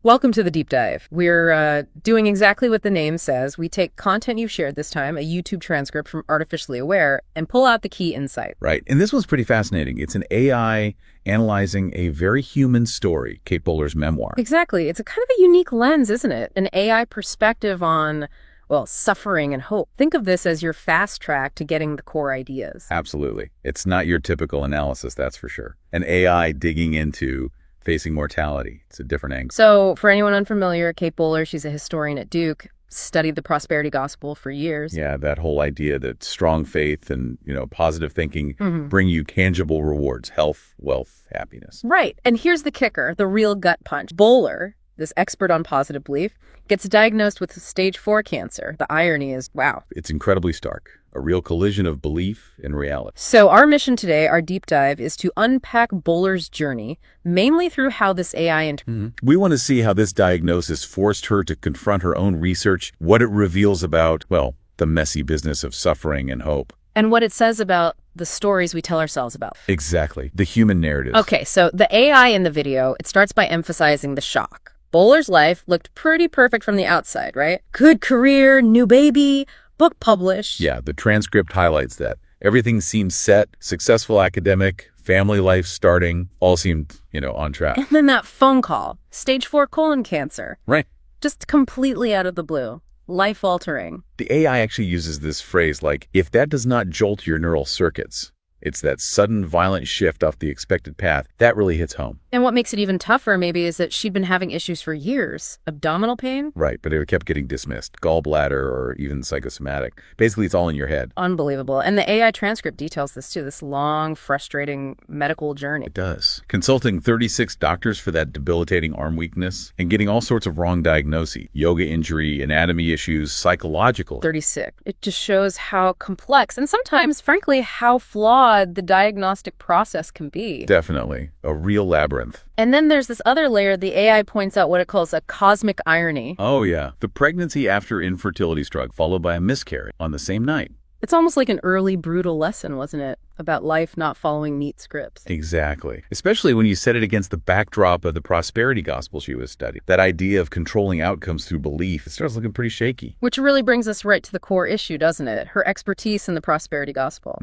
Welcome to the deep dive. We're doing exactly what the name says. We take content you've shared this time, a YouTube transcript from Artificially Aware, and pull out the key insight. Right. And this one's pretty fascinating. It's an AI analyzing a very human story, Kate Bowler's memoir. Exactly. It's a kind of a unique lens, isn't it? An AI perspective on, well, suffering and hope. Think of this as your fast track to getting the core ideas. Absolutely. It's not your typical analysis, that's for sure. An AI digging into facing mortality. It's a different angle. So for anyone unfamiliar, Kate Bowler, she's a historian at Duke, studied the prosperity gospel for years. Yeah, that whole idea that strong faith and, positive thinking bring you tangible rewards, health, wealth, happiness. Right. And here's the kicker, the real gut punch. Bowler, this expert on positive belief, gets diagnosed with stage 4 cancer. The irony is, wow. It's incredibly stark. A real collision of belief and reality. So our mission today, our deep dive, is to unpack Bowler's journey, mainly through how this AI... We want to see how this diagnosis forced her to confront her own research, what it reveals about, well, the messy business of suffering and hope. And what it says about the stories we tell ourselves about. Exactly. The human narrative. Okay, so the AI in the video, it starts by emphasizing the shock. Bowler's life looked pretty perfect from the outside, right? Good career, new baby, book published. Yeah, the transcript highlights that. Everything seemed set, successful academic, family life starting, all seemed, on track. And then that phone call, stage 4 colon cancer. Right. Just completely out of the blue. Life-altering. The AI actually uses this phrase like, if that does not jolt your neural circuits, it's that sudden, violent shift off the expected path. That really hits home. And what makes it even tougher, maybe, is that she'd been having issues for years. Abdominal pain? Right, but it kept getting dismissed. Gallbladder or even psychosomatic. Basically, it's all in your head. Unbelievable. And the AI transcript details this, too, this long, frustrating medical journey. It does. Consulting 36 doctors for that debilitating arm weakness and getting all sorts of wrong diagnoses. Yoga injury, anatomy issues, psychological. 36. It just shows how complex and sometimes, frankly, how flawed the diagnostic process can be. Definitely. A real labyrinth. And then there's this other layer. The AI points out what it calls a cosmic irony. Oh, yeah. The pregnancy after infertility struck, followed by a miscarriage on the same night. It's almost like an early brutal lesson, wasn't it? About life not following neat scripts. Exactly. Especially when you set it against the backdrop of the prosperity gospel she was studying. That idea of controlling outcomes through belief, it starts looking pretty shaky. Which really brings us right to the core issue, doesn't it? Her expertise in the prosperity gospel.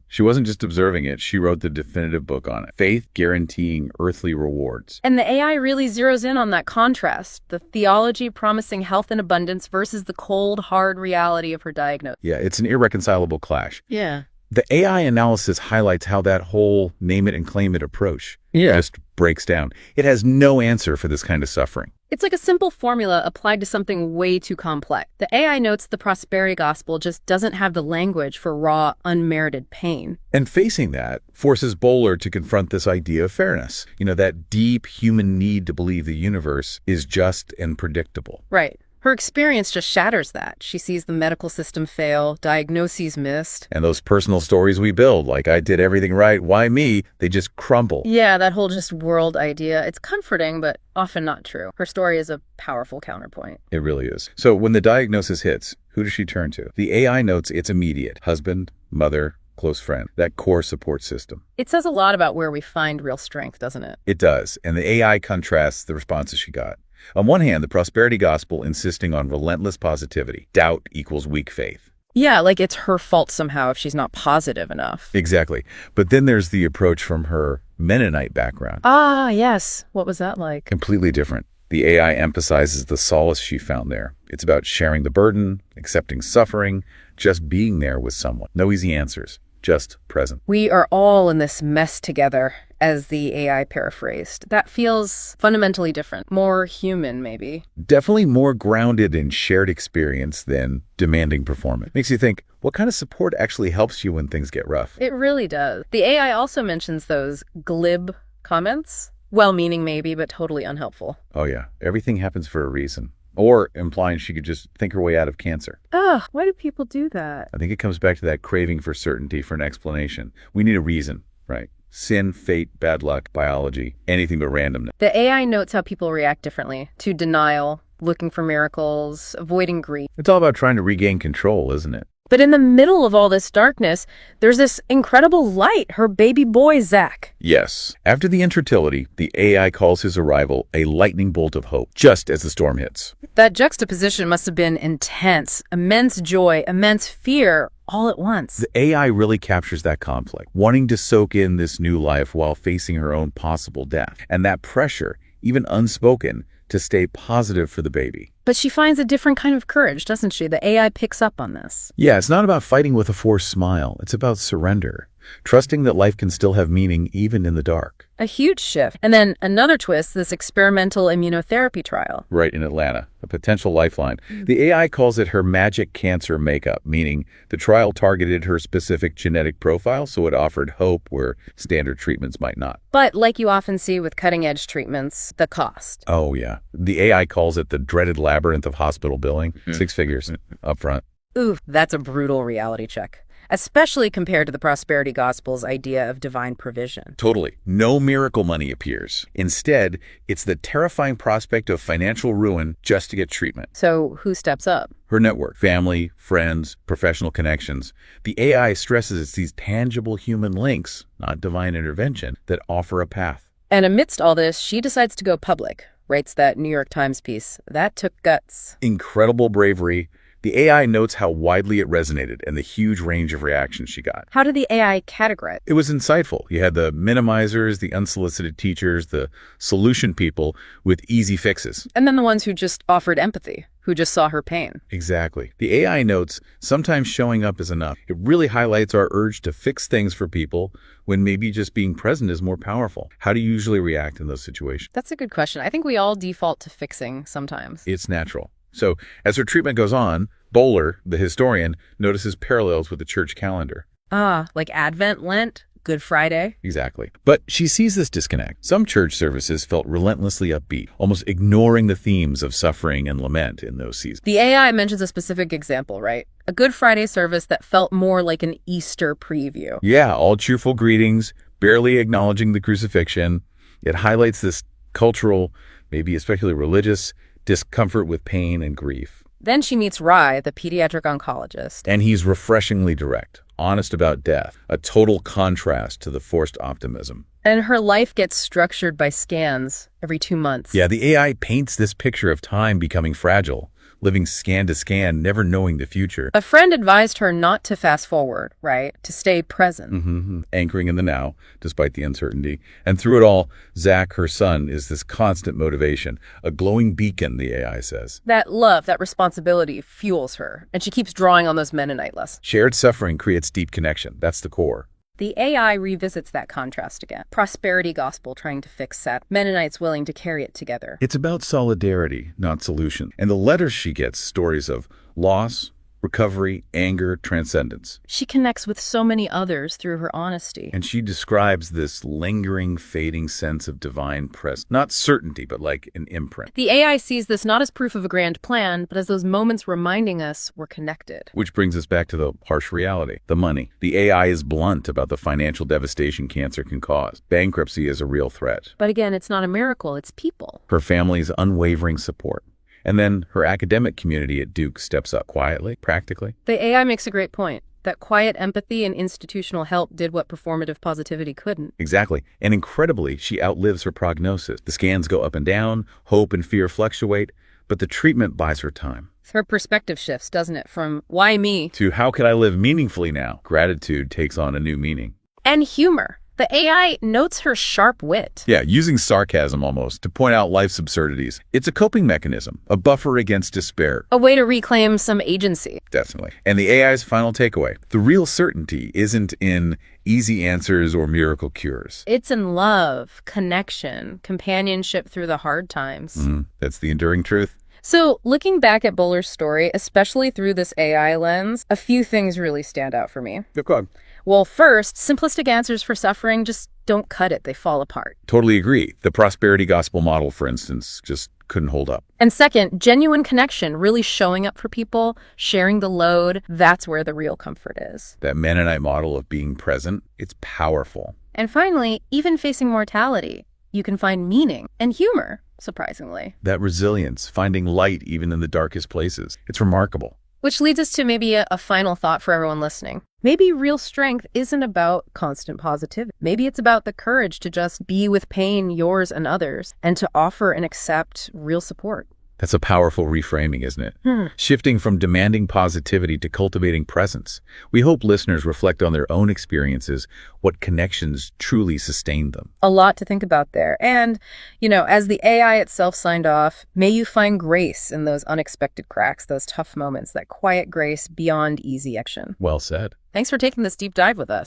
She wasn't just observing it, she wrote the definitive book on it. Faith guaranteeing earthly rewards. And the AI really zeroes in on that contrast. The theology promising health and abundance versus the cold, hard reality of her diagnosis. Yeah, it's an irreconcilable clash. Yeah. The AI analysis highlights how that whole name it and claim it approach just breaks down. It has no answer for this kind of suffering. It's like a simple formula applied to something way too complex. The AI notes the prosperity gospel just doesn't have the language for raw, unmerited pain. And facing that forces Bowler to confront this idea of fairness. That deep human need to believe the universe is just and predictable. Right. Her experience just shatters that. She sees the medical system fail, diagnoses missed. And those personal stories we build, like I did everything right, why me, they just crumble. Yeah, that whole just world idea. It's comforting, but often not true. Her story is a powerful counterpoint. It really is. So when the diagnosis hits, who does she turn to? The AI notes it's immediate. Husband, mother, close friend, that core support system. It says a lot about where we find real strength, doesn't it? It does. And the AI contrasts the responses she got. On one hand, the prosperity gospel insisting on relentless positivity. Doubt equals weak faith. Yeah, like it's her fault somehow if she's not positive enough. Exactly. But then there's the approach from her Mennonite background. Ah, yes. What was that like? Completely different. The AI emphasizes the solace she found there. It's about sharing the burden, accepting suffering, just being there with someone. No easy answers, just present. We are all in this mess together, as the AI paraphrased. That feels fundamentally different, more human maybe. Definitely more grounded in shared experience than demanding performance. Makes you think, what kind of support actually helps you when things get rough? It really does. The AI also mentions those glib comments. Well-meaning maybe, but totally unhelpful. Oh yeah, everything happens for a reason. Or implying she could just think her way out of cancer. Ugh, why do people do that? I think it comes back to that craving for certainty, for an explanation. We need a reason, right? Sin, fate, bad luck, biology, anything but randomness. The AI notes how people react differently to denial, looking for miracles, avoiding grief. It's all about trying to regain control, isn't it? But in the middle of all this darkness, there's this incredible light, her baby boy, Zach. Yes. After the infertility, the AI calls his arrival a lightning bolt of hope, just as the storm hits. That juxtaposition must have been intense. Immense joy, immense fear, all at once. The AI really captures that conflict, wanting to soak in this new life while facing her own possible death. And that pressure, even unspoken, to stay positive for the baby. But she finds a different kind of courage, doesn't she? The AI picks up on this. Yeah, it's not about fighting with a forced smile. It's about surrender, trusting that life can still have meaning even in the dark. A huge shift. And then another twist, this experimental immunotherapy trial. Right in Atlanta, a potential lifeline. The AI calls it her magic cancer makeup, meaning the trial targeted her specific genetic profile, so it offered hope where standard treatments might not. But like you often see with cutting-edge treatments, the cost. Oh, yeah. The AI calls it the dreaded labyrinth of hospital billing. 6 figures up front. Ooh, that's a brutal reality check. Especially compared to the prosperity gospel's idea of divine provision. Totally. No miracle money appears. Instead, it's the terrifying prospect of financial ruin just to get treatment. So who steps up? Her network, family, friends, professional connections. The AI stresses it's these tangible human links, not divine intervention, that offer a path. And amidst all this, she decides to go public, writes that New York Times piece. That took guts. Incredible bravery. The AI notes how widely it resonated and the huge range of reactions she got. How did the AI categorize? It was insightful. You had the minimizers, the unsolicited teachers, the solution people with easy fixes. And then the ones who just offered empathy, who just saw her pain. Exactly. The AI notes sometimes showing up is enough. It really highlights our urge to fix things for people when maybe just being present is more powerful. How do you usually react in those situations? That's a good question. I think we all default to fixing sometimes. It's natural. So as her treatment goes on, Bowler, the historian, notices parallels with the church calendar. Ah, like Advent, Lent, Good Friday. Exactly. But she sees this disconnect. Some church services felt relentlessly upbeat, almost ignoring the themes of suffering and lament in those seasons. The AI mentions a specific example, right? A Good Friday service that felt more like an Easter preview. Yeah, all cheerful greetings, barely acknowledging the crucifixion. It highlights this cultural, maybe especially religious, discomfort with pain and grief. Then she meets Rye, the pediatric oncologist. And he's refreshingly direct, honest about death, a total contrast to the forced optimism. And her life gets structured by scans every 2 months. Yeah, the AI paints this picture of time becoming fragile, living scan to scan, never knowing the future. A friend advised her not to fast forward, right? To stay present. Anchoring in the now, despite the uncertainty. And through it all, Zach, her son, is this constant motivation, a glowing beacon, the AI says. That love, that responsibility fuels her, and she keeps drawing on those Mennonite lessons. Shared suffering creates deep connection. That's the core. The AI revisits that contrast again. Prosperity gospel trying to fix that. Mennonites willing to carry it together. It's about solidarity, not solution. And the letters she gets, stories of loss, recovery, anger, transcendence. She connects with so many others through her honesty. And she describes this lingering, fading sense of divine presence. Not certainty, but like an imprint. The AI sees this not as proof of a grand plan, but as those moments reminding us we're connected. Which brings us back to the harsh reality, the money. The AI is blunt about the financial devastation cancer can cause. Bankruptcy is a real threat. But again, it's not a miracle, it's people. Her family's unwavering support. And then her academic community at Duke steps up quietly, practically. The AI makes a great point. That quiet empathy and institutional help did what performative positivity couldn't. Exactly. And incredibly, she outlives her prognosis. The scans go up and down, hope and fear fluctuate, but the treatment buys her time. Her perspective shifts, doesn't it? From why me? To how can I live meaningfully now? Gratitude takes on a new meaning. And humor. The AI notes her sharp wit. Yeah, using sarcasm almost to point out life's absurdities. It's a coping mechanism, a buffer against despair. A way to reclaim some agency. Definitely. And the AI's final takeaway, the real certainty isn't in easy answers or miracle cures. It's in love, connection, companionship through the hard times. That's the enduring truth. So, looking back at Bowler's story, especially through this AI lens, a few things really stand out for me. Go on. Well, first, simplistic answers for suffering just don't cut it. They fall apart. Totally agree. The prosperity gospel model, for instance, just couldn't hold up. And second, genuine connection, really showing up for people, sharing the load, that's where the real comfort is. That Mennonite model of being present, it's powerful. And finally, even facing mortality, you can find meaning and humor, surprisingly. That resilience, finding light even in the darkest places, it's remarkable. Which leads us to maybe a final thought for everyone listening. Maybe real strength isn't about constant positivity. Maybe it's about the courage to just be with pain, yours and others, and to offer and accept real support. That's a powerful reframing, isn't it? Shifting from demanding positivity to cultivating presence. We hope listeners reflect on their own experiences, what connections truly sustained them. A lot to think about there. And, as the AI itself signed off, may you find grace in those unexpected cracks, those tough moments, that quiet grace beyond easy action. Well said. Thanks for taking this deep dive with us.